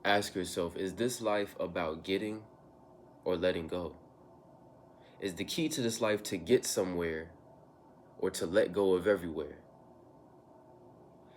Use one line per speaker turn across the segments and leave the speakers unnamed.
Ask yourself, is this life about getting or letting go? Is the key to this life to get somewhere or to let go of everywhere?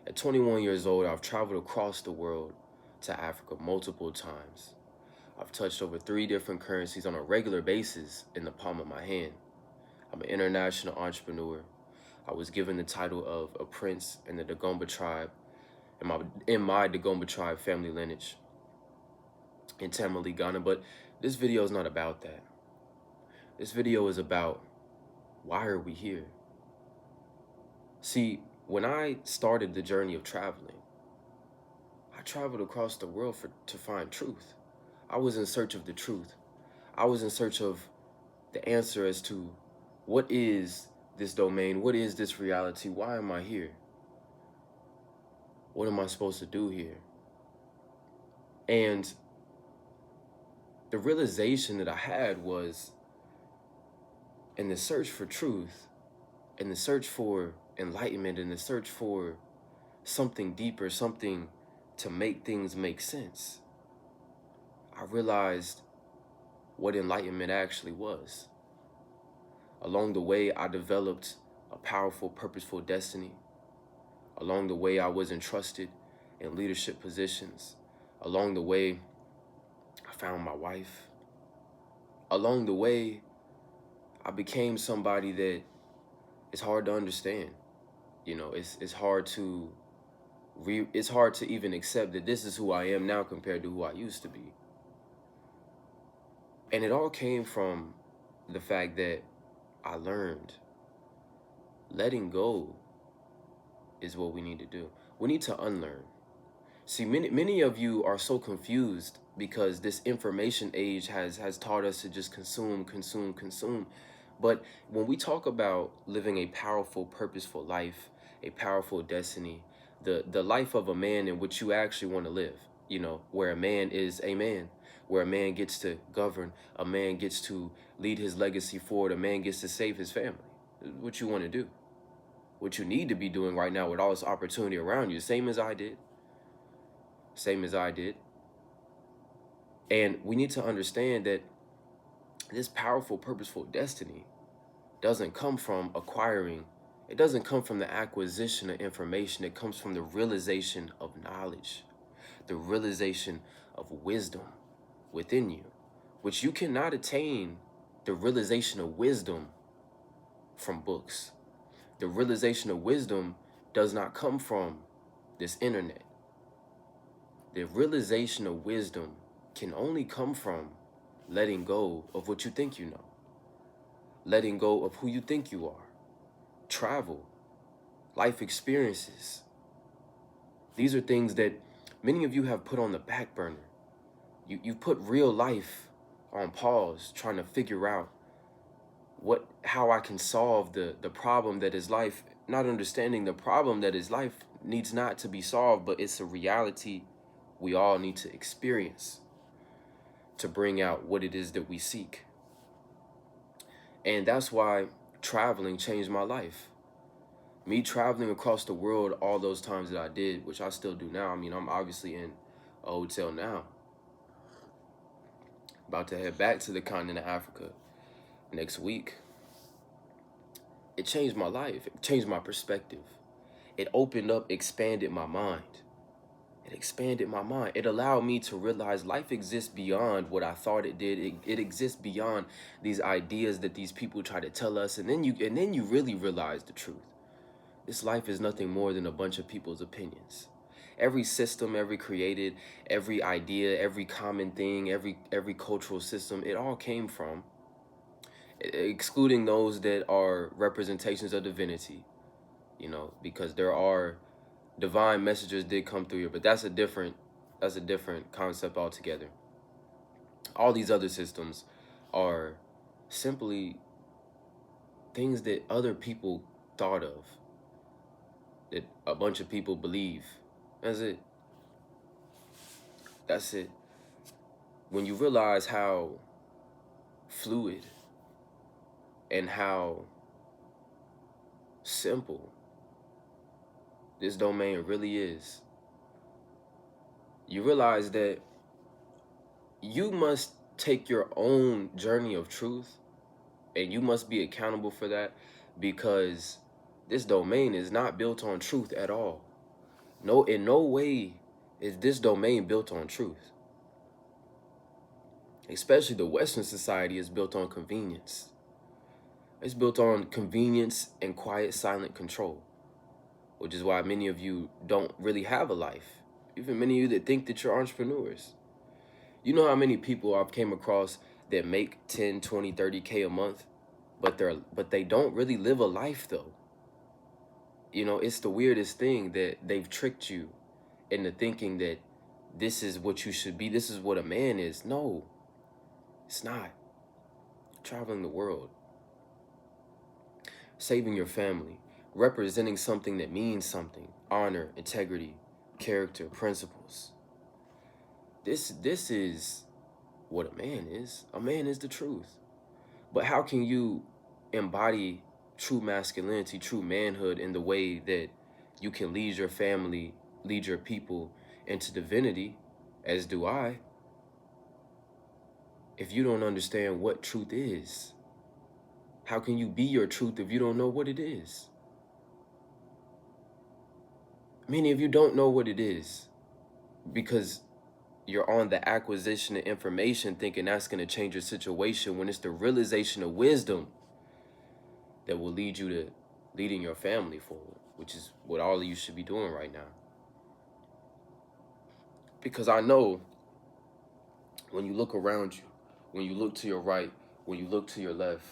At 21 years old, I've traveled across the world to Africa multiple times. I've touched over 3 different currencies on a regular basis in the palm of my hand. I'm an international entrepreneur. I was given the title of a prince in the Dagomba tribe, in my Dagomba tribe family lineage in Tamale, Ghana. But this video is not about that. This video is about, why are we here? See, when I started the journey of traveling, I traveled across the world to find truth. I was in search of the truth. I was in search of the answer as to what is this domain? What is this reality? Why am I here? What am I supposed to do here? And the realization that I had was, in the search for truth, in the search for enlightenment, in the search for something deeper, something to make things make sense, I realized what enlightenment actually was. Along the way, I developed a powerful, purposeful destiny. Along the way, I was entrusted in leadership positions. Along the way, I found my wife. Along the way, I became somebody that is hard to understand. You know, it's hard to even accept that this is who I am now compared to who I used to be. And it all came from the fact that I learned letting go is what we need to do. We need to unlearn. See, many of you are so confused because this information age has taught us to just consume, consume, consume. But when we talk about living a powerful, purposeful life, a powerful destiny, the life of a man in which you actually want to live, you know, where a man is a man, where a man gets to govern, a man gets to lead his legacy forward, a man gets to save his family. What you want to do, what you need to be doing right now with all this opportunity around you, same as I did. Same as I did. And we need to understand that this powerful, purposeful destiny doesn't come from acquiring. It doesn't come from the acquisition of information. It comes from the realization of knowledge, the realization of wisdom within you, which you cannot attain the realization of wisdom from books. The realization of wisdom does not come from this internet. The realization of wisdom can only come from letting go of what you think you know, letting go of who you think you are, travel, life experiences. These are things that many of you have put on the back burner. You've put real life on pause, trying to figure out how I can solve the problem that is life, not understanding the problem that is life needs not to be solved, but it's a reality we all need to experience to bring out what it is that we seek. And that's why traveling changed my life. Me traveling across the world all those times that I did, which I still do now. I mean, I'm obviously in a hotel now. About to head back to the continent of Africa next week. It changed my life. It changed my perspective. It opened up, expanded my mind. It expanded my mind. It allowed me to realize life exists beyond what I thought it did. It exists beyond these ideas that these people try to tell us. And then you really realize the truth. This life is nothing more than a bunch of people's opinions. Every system, every idea, every common thing, every cultural system, it all came from, excluding those that are representations of divinity, you know, because there are divine messengers did come through here, but that's a different concept altogether. All these other systems are simply things that other people thought of, that a bunch of people believe. That's it. That's it. When you realize how fluid and how simple this domain really is, you realize that you must take your own journey of truth, and you must be accountable for that, because this domain is not built on truth at all. No, in no way is this domain built on truth. Especially the Western society is built on convenience. It's built on convenience and quiet, silent control, which is why many of you don't really have a life. Even many of you that think that you're entrepreneurs. You know how many people I've came across that make 10, 20, 30K a month, but they don't really live a life though. You know, it's the weirdest thing that they've tricked you into thinking that this is what you should be. This is what a man is. No, it's not. Traveling the world, saving your family, representing something that means something, honor, integrity, character, principles. This is what a man is. A man is the truth. But how can you embody true masculinity, true manhood in the way that you can lead your family, lead your people into divinity, as do I, if you don't understand what truth is? How can you be your truth if you don't know what it is? Many of you don't know what it is because you're on the acquisition of information thinking that's going to change your situation, when it's the realization of wisdom that will lead you to leading your family forward, which is what all of you should be doing right now. Because I know when you look around you, when you look to your right, when you look to your left,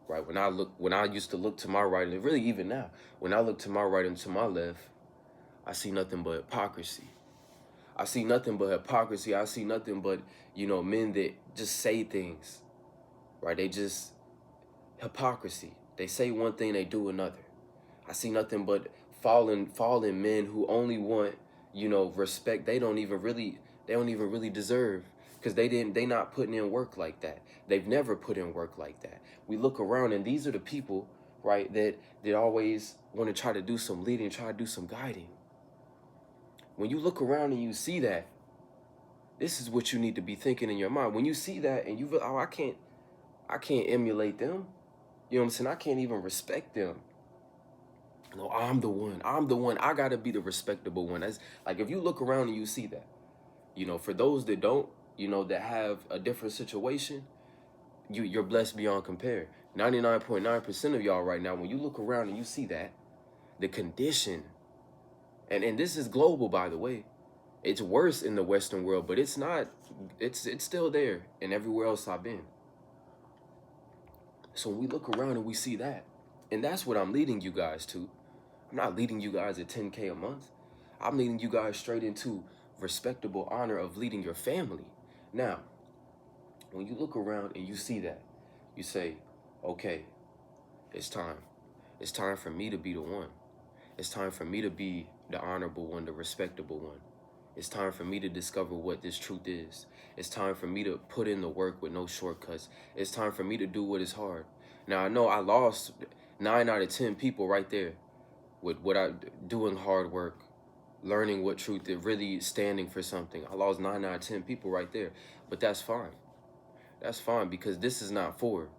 right? When I used to look to my right, and really even now, when I look to my right and to my left, I see nothing but hypocrisy. I see nothing but hypocrisy. I see nothing but, men that just say things, right? They just hypocrisy. They say one thing, they do another. I see nothing but fallen men who only want, respect. They don't even really deserve, because they not putting in work like that. They've never put in work like that. We look around and these are the people, right, that always want to try to do some leading, try to do some guiding. When you look around and you see that, this is what you need to be thinking in your mind. When you see that and you feel, oh, I can't emulate them. You know what I'm saying? I can't even respect them. No, I'm the one. I gotta be the respectable one. That's like, if you look around and you see that, for those that don't, that have a different situation, you're blessed beyond compare. 99.9% of y'all right now, when you look around and you see that, the condition, and this is global, by the way. It's worse in the Western world, but it's not. It's still there and everywhere else I've been. So when we look around and we see that, and that's what I'm leading you guys to. I'm not leading you guys at 10K a month. I'm leading you guys straight into respectable honor of leading your family. Now, when you look around and you see that, you say, okay, it's time. It's time for me to be the one. It's time for me to be the honorable one, the respectable one. It's time for me to discover what this truth is. It's time for me to put in the work with no shortcuts. It's time for me to do what is hard. Now, I know I lost 9 out of 10 people right there with what I doing hard work, learning what truth is, really standing for something. I lost 9 out of 10 people right there, but that's fine. That's fine, because this is not for.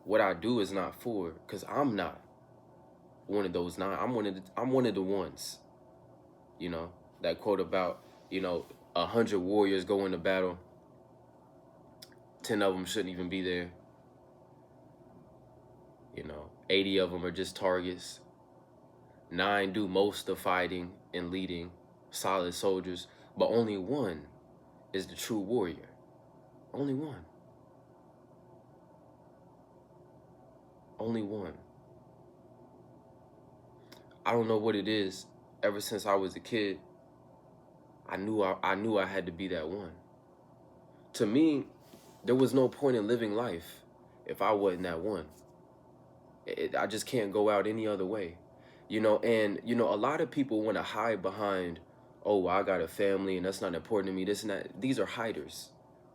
What I do is not for, because I'm not one of those 9. I'm one of the ones. That quote about, 100 warriors go into battle, 10 of them shouldn't even be there. 80 of them are just targets. 9 do most of fighting and leading, solid soldiers, but only 1 is the true warrior. Only 1. Only 1. I don't know what it is. Ever since I was a kid, I knew I had to be that one. To me, there was no point in living life if I wasn't that one. I just can't go out any other way. And a lot of people want to hide behind, oh, well, I got a family and that's not important to me, this and that. These are hiders,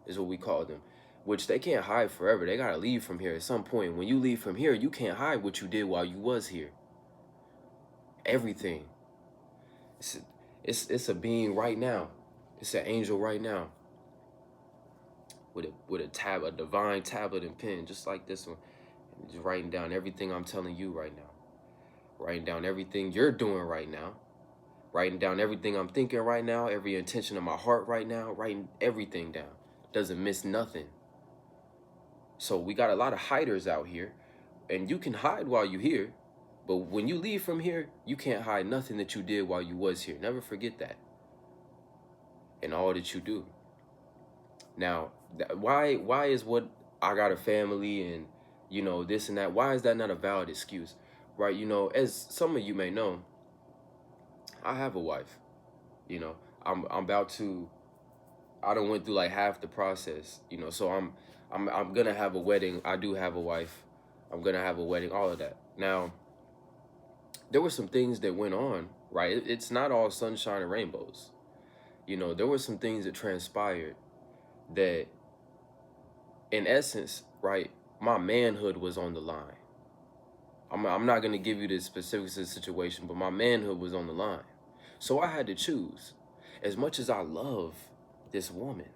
is what we call them, which they can't hide forever. They got to leave from here at some point. When you leave from here, you can't hide what you did while you was here. Everything. It's a being right now. It's an angel right now. with a divine tablet and pen, just like this one, and just writing down everything I'm telling you right now, writing down everything you're doing right now, writing down everything I'm thinking right now, every intention of my heart right now, writing everything down. Doesn't miss nothing. So we got a lot of hiders out here, and you can hide while you're here, but when you leave from here, you can't hide nothing that you did while you was here. Never forget that. And all that you do. Now, why is what I got a family and this and that? Why is that not a valid excuse, right? As some of you may know, I have a wife. I'm about to. I done went through like half the process. So I'm gonna have a wedding. I do have a wife. I'm gonna have a wedding. All of that. Now, there were some things that went on, right? It's not all sunshine and rainbows. There were some things that transpired that, in essence, right, my manhood was on the line. I'm not going to give you the specifics of the situation, but my manhood was on the line. So I had to choose. As much as I love this woman,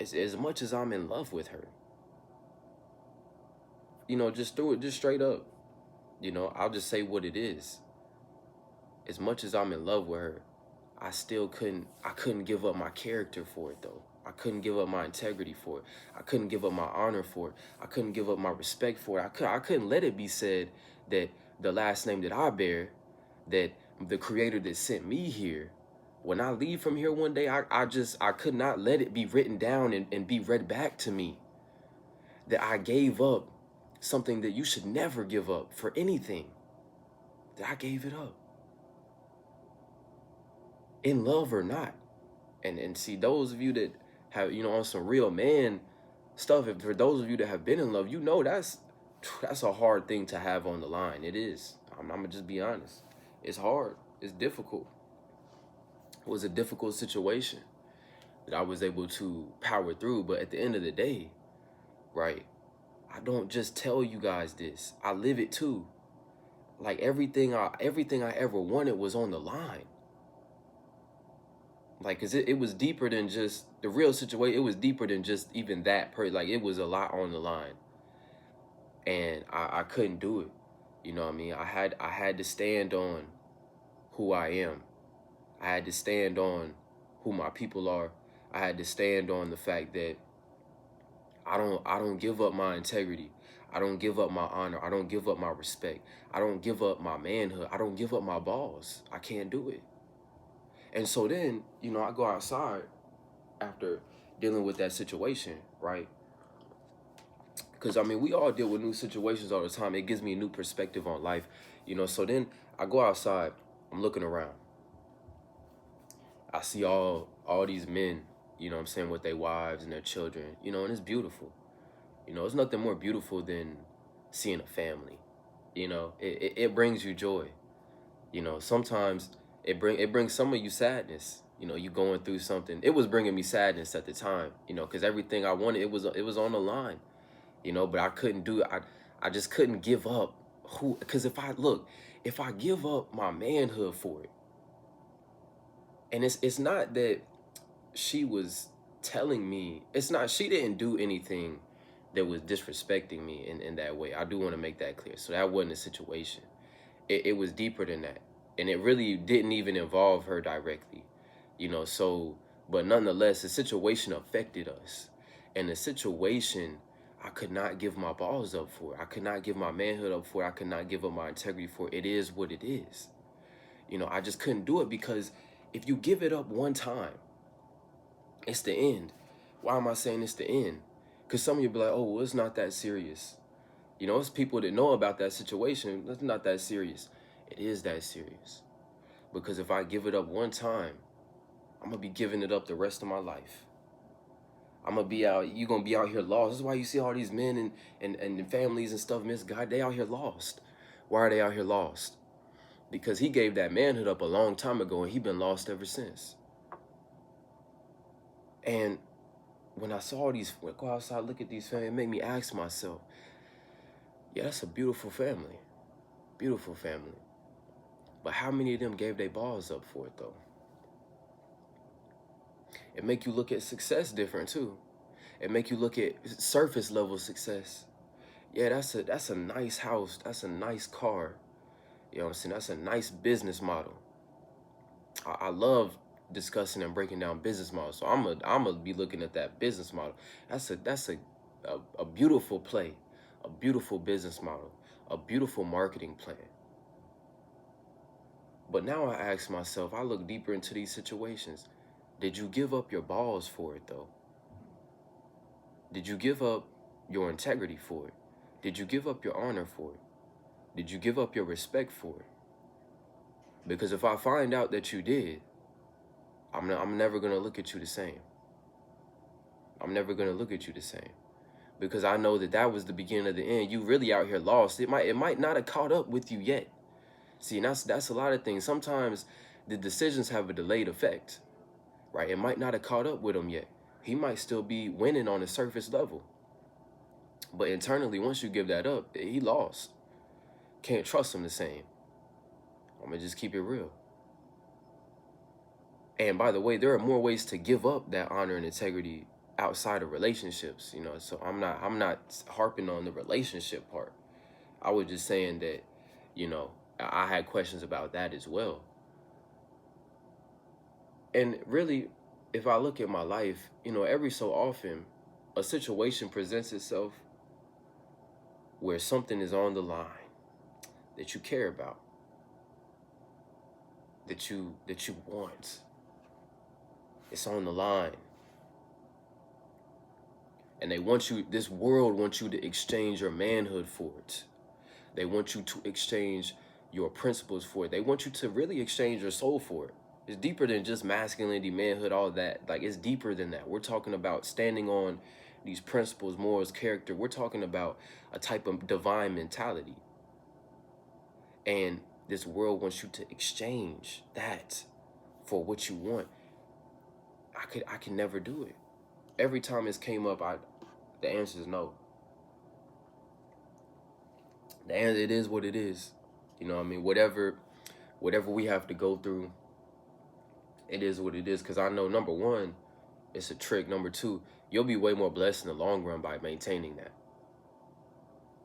as much as I'm in love with her, just through it, just straight up, I'll just say what it is. As much as I'm in love with her, I couldn't give up my character for it, though. I couldn't give up my integrity for it. I couldn't give up my honor for it. I couldn't give up my respect for it. I couldn't let it be said that the last name that I bear, that the creator that sent me here, when I leave from here one day, I could not let it be written down and be read back to me that I gave up something that you should never give up for anything, that I gave it up. In love or not. And see, those of you that have, on some real man stuff, and for those of you that have been in love, that's a hard thing to have on the line. It is. I'm gonna just be honest. It's hard. It's difficult. It was a difficult situation that I was able to power through. But at the end of the day, right, I don't just tell you guys this. I live it too. Like everything I ever wanted was on the line. Like, cause it was deeper than just the real situation. It was deeper than just even that like it was a lot on the line. And I couldn't do it. You know what I mean? I had to stand on who I am. I had to stand on who my people are. I had to stand on the fact that I don't give up my integrity. I don't give up my honor. I don't give up my respect. I don't give up my manhood. I don't give up my balls. I can't do it. And so then, I go outside after dealing with that situation, right? Because, we all deal with new situations all the time. It gives me a new perspective on life, So then I go outside. I'm looking around. I see all these men, with their wives and their children, and it's beautiful. It's nothing more beautiful than seeing a family. It brings you joy. Sometimes it brings some of you sadness. You going through something. It was bringing me sadness at the time, because everything I wanted, it was on the line, but I couldn't do it. I just couldn't give up because if I give up my manhood for it, and it's not that she was telling me, she didn't do anything that was disrespecting me in that way. I do want to make that clear. So that wasn't a situation. It was deeper than that. And it really didn't even involve her directly, but nonetheless, the situation affected us. And the situation, I could not give my balls up for it. I could not give my manhood up for it. I could not give up my integrity for it. It is what it is. I just couldn't do it because if you give it up one time, it's the end. Why am I saying it's the end? Because some of you be like, oh, well, it's not that serious. It's people that know about that situation. It's not that serious. It is that serious. Because if I give it up one time, I'm going to be giving it up the rest of my life. You're going to be out here lost. This is why you see all these men and families and stuff, misguided. They out here lost. Why are they out here lost? Because he gave that manhood up a long time ago and he been lost ever since. And when I saw go outside, look at these families, it made me ask myself, yeah, that's a beautiful family. Beautiful family. But how many of them gave their balls up for it, though? It make you look at success different too. It make you look at surface level success. Yeah, that's a nice house. That's a nice car. You know what I'm saying? That's a nice business model. I love discussing and breaking down business models. So I'm gonna be looking at that business model. That's a beautiful play, a beautiful business model, a beautiful marketing plan. But now I ask myself, I look deeper into these situations. Did you give up your balls for it though? Did you give up your integrity for it? Did you give up your honor for it? Did you give up your respect for it? Because if I find out that you did, I'm never gonna look at you the same. I'm never gonna look at you the same. Because I know that that was the beginning of the end. You really out here lost. It might not have caught up with you yet. See, and that's a lot of things. Sometimes the decisions have a delayed effect, right? It might not have caught up with him yet. He might still be winning on the surface level. But internally, once you give that up, he lost. Can't trust him the same. I'm gonna just keep it real. And by the way, there are more ways to give up that honor and integrity outside of relationships, you know. So I'm not harping on the relationship part. I was just saying that, you know, I had questions about that as well. And really, if I look at my life, you know, every so often a situation presents itself where something is on the line that you care about, that you want. It's on the line. And they want you, this world wants you to exchange your manhood for it. They want you to exchange your principles for it. They want you to really exchange your soul for it. It's deeper than just masculinity, manhood, all that. Like, it's deeper than that. We're talking about standing on these principles, morals, character. We're talking about a type of divine mentality. And this world wants you to exchange that for what you want. I can never do it. Every time this came up, the answer is no. The answer, it is what it is. You know what I mean? Whatever we have to go through, it is what it is. Because I know, number one, it's a trick. Number two, you'll be way more blessed in the long run by maintaining that.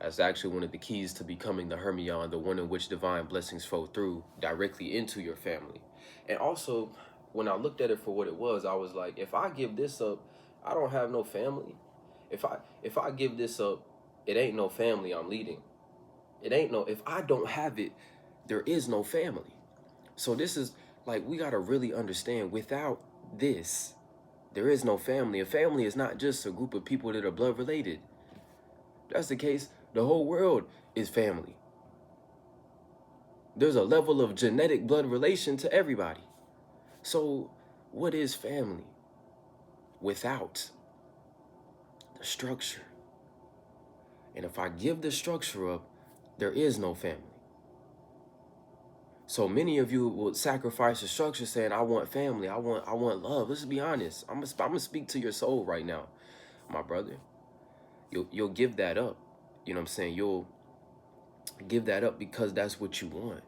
That's actually one of the keys to becoming the Hermione, the one in which divine blessings flow through directly into your family. And also, when I looked at it for what it was, I was like, if I give this up, I don't have no family. If I give this up, it ain't no family I'm leading. It ain't no, if I don't have it, there is no family. So this is like, we got to really understand, without this, there is no family. A family is not just a group of people that are blood related. If that's the case, the whole world is family. There's a level of genetic blood relation to everybody. So what is family without the structure? And if I give the structure up, there is no family. So many of you will sacrifice the structure saying, I want family, I want love. Let's be honest. I'm gonna speak to your soul right now, my brother. You'll give that up. You know what I'm saying? You'll give that up because that's what you want.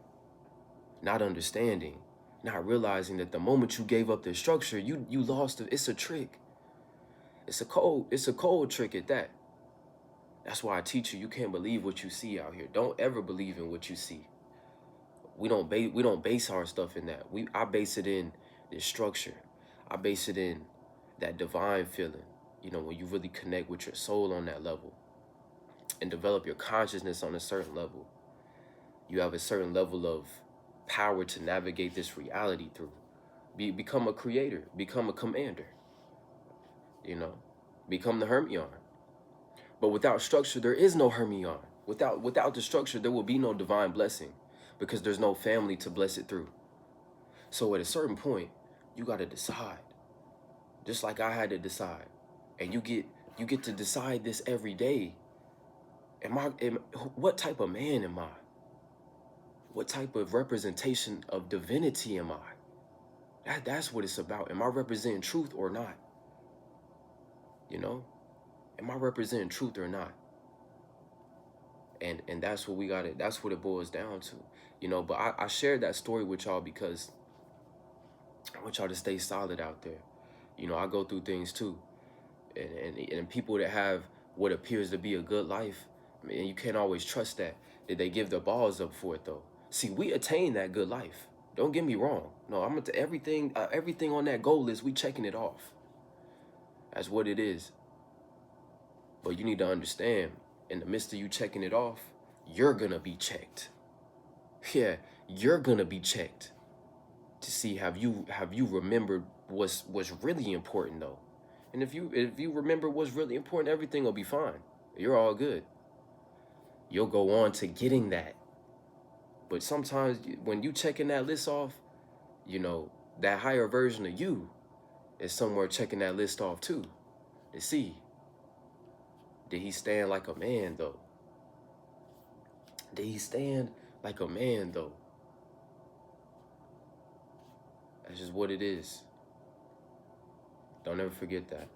Not understanding, not realizing that the moment you gave up the structure, you lost it. It's a trick. It's a cold trick at that. That's why I teach you can't believe what you see out here. Don't ever believe in what you see. We don't base our stuff in that. I base it in this structure. I base it in that divine feeling. You know, when you really connect with your soul on that level and develop your consciousness on a certain level, you have a certain level of power to navigate this reality through. Become a creator, become a commander, you know, become the Hermione. But without structure, there is no Hermione. Without the structure, there will be no divine blessing because there's no family to bless it through. So at a certain point, you got to decide, just like I had to decide. And you get to decide this every day. What type of man am I? What type of representation of divinity am I? That's what it's about. Am I representing truth or not? You know? Am I representing truth or not? And that's what that's what it boils down to. You know, but I shared that story with y'all because I want y'all to stay solid out there. You know, I go through things too. And people that have what appears to be a good life, man, you can't always trust that. Did they give their balls up for it though? See, we attain that good life. Don't get me wrong. No, I'm gonna everything on that goal list, we checking it off. That's what it is. But you need to understand, in the midst of you checking it off, you're gonna be checked. Yeah, you're gonna be checked to see have you remembered what's really important though. And if you remember what's really important, everything will be fine. You're all good. You'll go on to getting that. But sometimes when you checking that list off, you know, that higher version of you is somewhere checking that list off too. To see, did he stand like a man though? Did he stand like a man though? That's just what it is. Don't ever forget that.